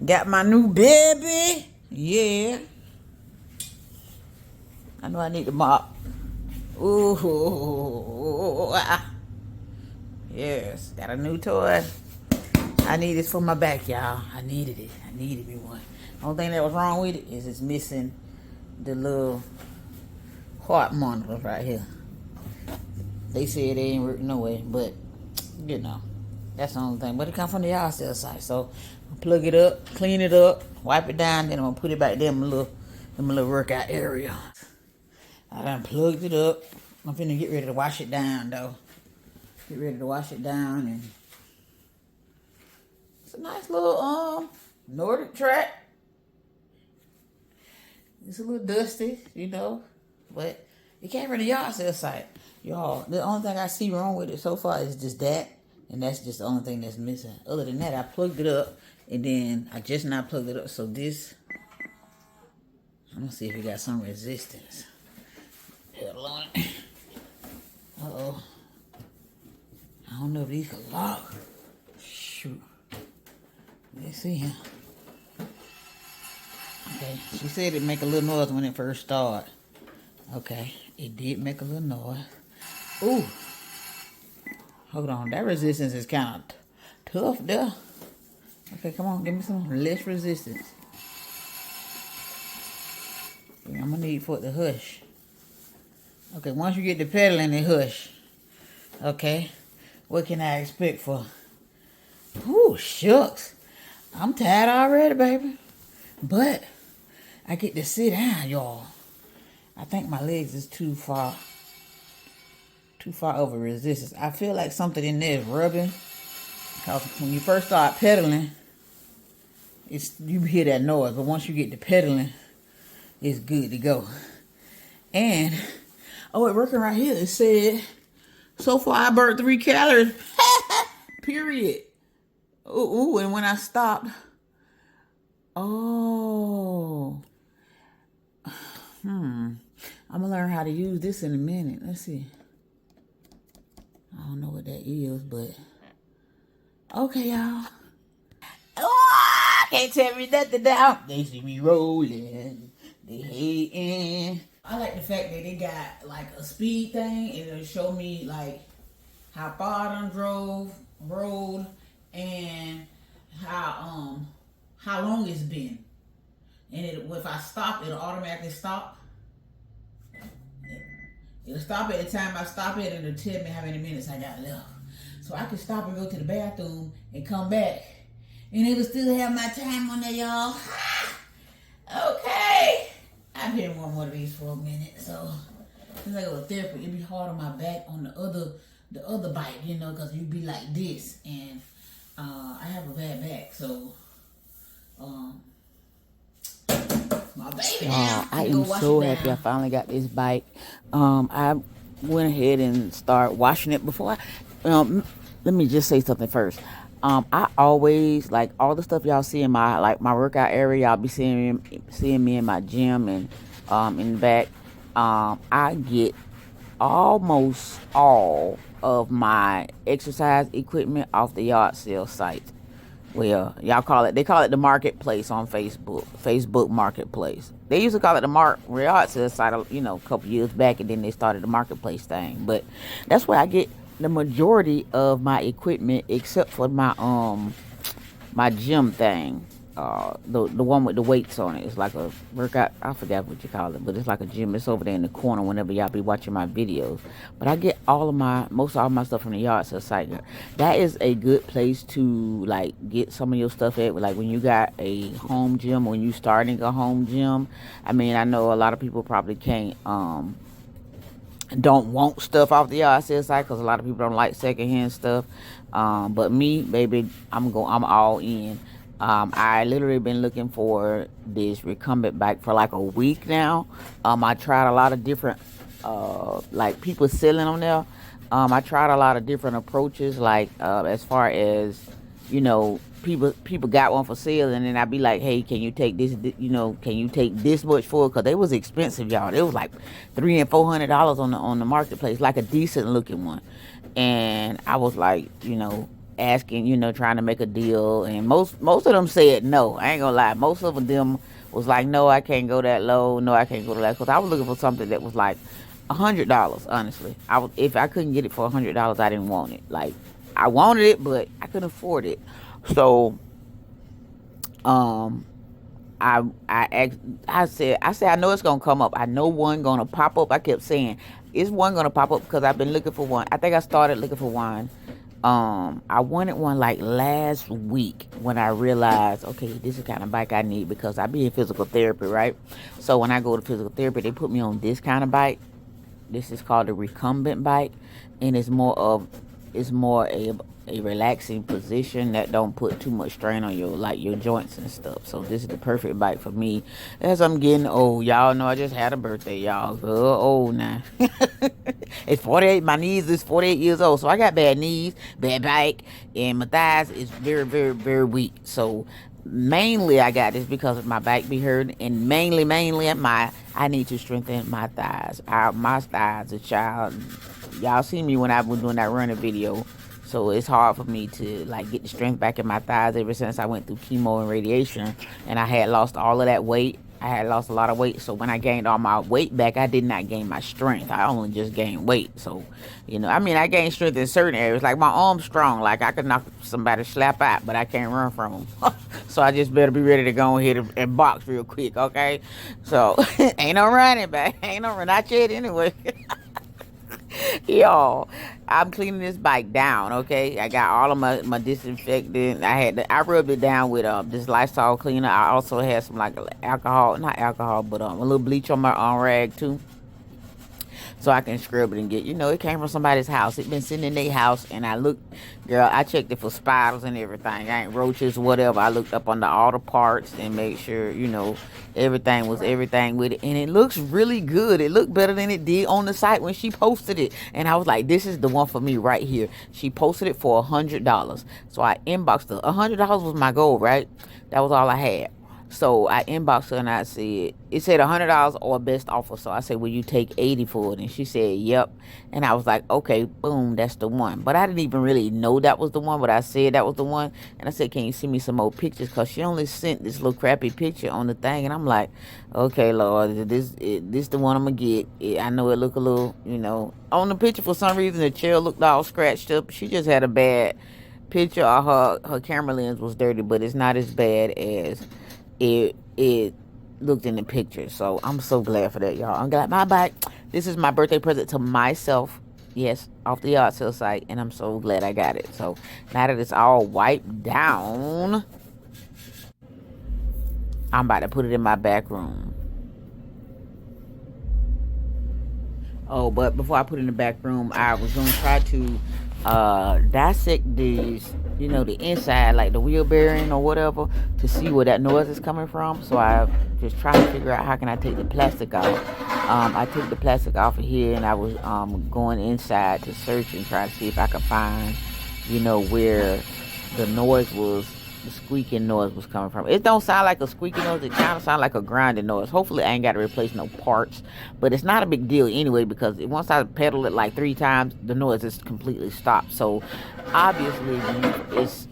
Got my new baby. Yeah. I know I need to mop. Ooh. Yes. Got a new toy. I need this for my back, y'all. I needed it. I needed me one. The only thing that was wrong with it is it's missing the little heart monitors right here. They said they ain't working no way, but you know, that's the only thing. But it come from the yard sale site, so I'll plug it up, clean it up, wipe it down, then I'm gonna put it back there in my little workout area. I done plugged it up. I'm finna get ready to wash it down though. Get ready to wash it down, and it's a nice little Nordic track. It's a little dusty, you know, but it came from the yard sale site. Y'all, the only thing I see wrong with it so far is just that, and that's just the only thing that's missing. Other than that, I plugged it up, and then I just not plugged it up, so this, I'm gonna see if it got some resistance. Hold on. Uh-oh. I don't know if these can lock. Shoot. Let's see here. Okay, she said it make a little noise when it first started. Okay, it did make a little noise. Ooh. Hold on, that resistance is kind of tough there. Okay, come on, give me some less resistance. Yeah, I'm gonna need for it to hush. Okay, once you get the pedaling, it hush. Okay, what can I expect for? Ooh, shucks. I'm tired already, baby. But I get to sit down, y'all. I think my legs is too far over resistance. I feel like something in there is rubbing. Because when you first start pedaling, you hear that noise. But once you get to pedaling, it's good to go. And, oh, it working right here. It said, so far I burned 3 calories. Period. Ooh, and when I stopped, oh. I'm gonna learn how to use this in a minute. Let's see. I don't know what that is, but okay, y'all. Oh, can't tell me nothing now. They see me rolling. They hating. I like the fact that they got like a speed thing, and it'll show me like how far I done rode, and how long it's been. And if I stop, it'll automatically stop. It'll stop at the time I stop it, and it'll tell me how many minutes I got left. So I can stop and go to the bathroom and come back, and it'll still have my time on there, y'all. Okay. I've been wanting one of these for a minute, so since I go to therapy, it'd be hard on my back on the other bike, you know, because you'd be like this, and I have a bad back, so my baby now. I am so happy I finally got this bike. I went ahead and started washing it before let me just say something first. I always, like, all the stuff y'all see in my workout area, y'all be seeing me in my gym and in the back. I get almost all of my exercise equipment off the yard sale site. Well, they call it the marketplace on Facebook Marketplace. They used to call it the yard sale site, you know, a couple years back, and then they started the marketplace thing. But that's where I get the majority of my equipment, except for my gym thing. The one with the weights on it. It's like a workout. I forgot what you call it, but it's like a gym. It's over there in the corner whenever y'all be watching my videos. But I get most of all my stuff from the yard sale site. That is a good place to like get some of your stuff at. Like when you got a home gym, when you starting a home gym. I mean, I know a lot of people probably can't don't want stuff off the yard sale site because a lot of people don't like secondhand stuff. But me, baby, I'm all in. I literally been looking for this recumbent bike for like a week now. I tried a lot of different, like people selling on there. I tried a lot of different approaches, like as far as, you know, people got one for sale, and then I'd be like, hey, can you take this, you know, can you take this much for it? Because they was expensive, y'all. It was like $300 and $400 on the marketplace, like a decent looking one. And I was like, you know, asking, trying to make a deal, and most of them said no. I ain't gonna lie, most of them was like, no, I can't go that low. No, I can't go to that, because I was looking for something that was like $100. Honestly, if I couldn't get it for $100, I didn't want it. Like, I wanted it, but I couldn't afford it. So, um, I said I know it's gonna come up. I know one gonna pop up. I kept saying, is one gonna pop up, because I've been looking for one. I think I started looking for one. I wanted one like last week, when I realized, okay, this is the kind of bike I need, because I be in physical therapy, right? So when I go to physical therapy, they put me on this kind of bike. This is called the Recumbent bike, and it's more a relaxing position that don't put too much strain on your joints and stuff. So this is the perfect bike for me as I'm getting old. Y'all know I just had a birthday, y'all. Old now. It's 48. My knees is 48 years old, so I got bad knees, bad back, and my thighs is very, very, very weak. So mainly I got this because of my back be hurting, and mainly I need to strengthen my thighs. My thighs, a child. Y'all see me when I was doing that running video. So it's hard for me to like get the strength back in my thighs ever since I went through chemo and radiation, and I had lost all of that weight. I had lost a lot of weight, so when I gained all my weight back, I did not gain my strength. I only just gained weight. So, I gained strength in certain areas. Like my arm's strong, like I could knock somebody slap out, but I can't run from them. So I just better be ready to go ahead and box real quick, okay? So ain't no running back, ain't no run, not yet anyway. Y'all, I'm cleaning this bike down, okay? I got all of my disinfectant. I rubbed it down with this Lysol cleaner. I also had some like alcohol, not alcohol, but a little bleach on my rag too, so I can scrub it and get, it came from somebody's house. It been sitting in their house, and I checked it for spiders and everything. I ain't roaches, whatever. I looked up under all the parts and made sure, everything was everything with it. And it looks really good. It looked better than it did on the site when she posted it. And I was like, this is the one for me right here. She posted it for $100. So I inboxed her. $100 was my goal, right? That was all I had. So I inboxed her and I said, it said $100 or best offer. So I said, will you take 80 for it? And she said, yep. And I was like, okay, boom, that's the one. But I didn't even really know that was the one, but I said that was the one. And I said, can you send me some more pictures? Because she only sent this little crappy picture on the thing. And I'm like, okay, Lord, this the one I'm going to get. I know it look a little, on the picture for some reason the chair looked all scratched up. She just had a bad picture, or her camera lens was dirty, but it's not as bad as it looked in the picture. So I'm so glad for that, y'all. I'm glad my bike. This is my birthday present to myself. Yes, off the yard sale site, and I'm so glad I got it. So now that it's all wiped down, I'm about to put it in my back room. Oh, but before I put it in the back room, I was gonna try to dissect these, the inside, like the wheel bearing or whatever, to see where that noise is coming from. So I just trying to figure out how can I take the plastic off. I took the plastic off of here, and I was going inside to search and try to see if I could find, where the noise was, the squeaking noise was coming from. It don't sound like a squeaking noise. It kind of sound like a grinding noise. Hopefully I ain't got to replace no parts, but it's not a big deal anyway, because once I pedal it like 3 times, the noise is completely stopped. So obviously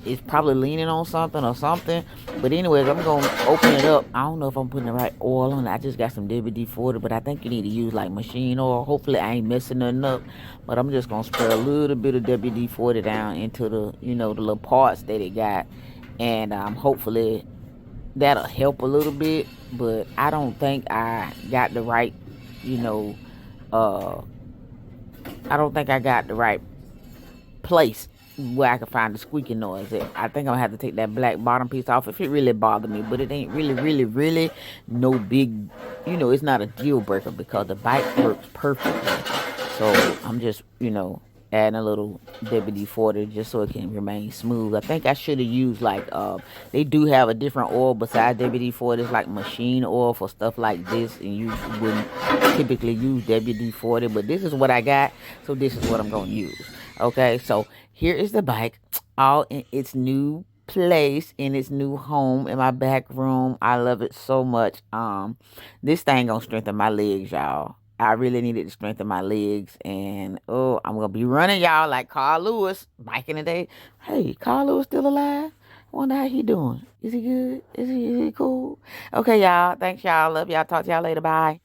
it's probably leaning on something or something. But anyways, I'm gonna open it up. I don't know if I'm putting the right oil on it. I just got some WD-40, but I think you need to use like machine oil. Hopefully I ain't messing nothing up, but I'm just gonna spray a little bit of WD-40 down into the the little parts that it got, and hopefully that'll help a little bit. But I don't think I got the right, uh, I don't think I got the right place where I can find the squeaking noise at. I think I'm gonna have to take that black bottom piece off if it really bothered me, but it ain't really, really, really no big, it's not a deal breaker because the bike works perfectly. So I'm just, adding a little WD-40 just so it can remain smooth. I think I should have used like they do have a different oil besides WD-40. It's like machine oil for stuff like this, and you wouldn't typically use WD-40, but this is what I got, so this is what I'm gonna use. Okay, so here is the bike, all in its new place, in its new home, in my back room. I love it so much. This thing gonna strengthen my legs, y'all. I really needed to strengthen my legs. And oh, I'm gonna be running, y'all, like Carl Lewis back in the day. Hey, Carl Lewis still alive? I wonder how he doing. Is he good? Is he cool? Okay, y'all. Thanks, y'all. Love y'all. Talk to y'all later. Bye.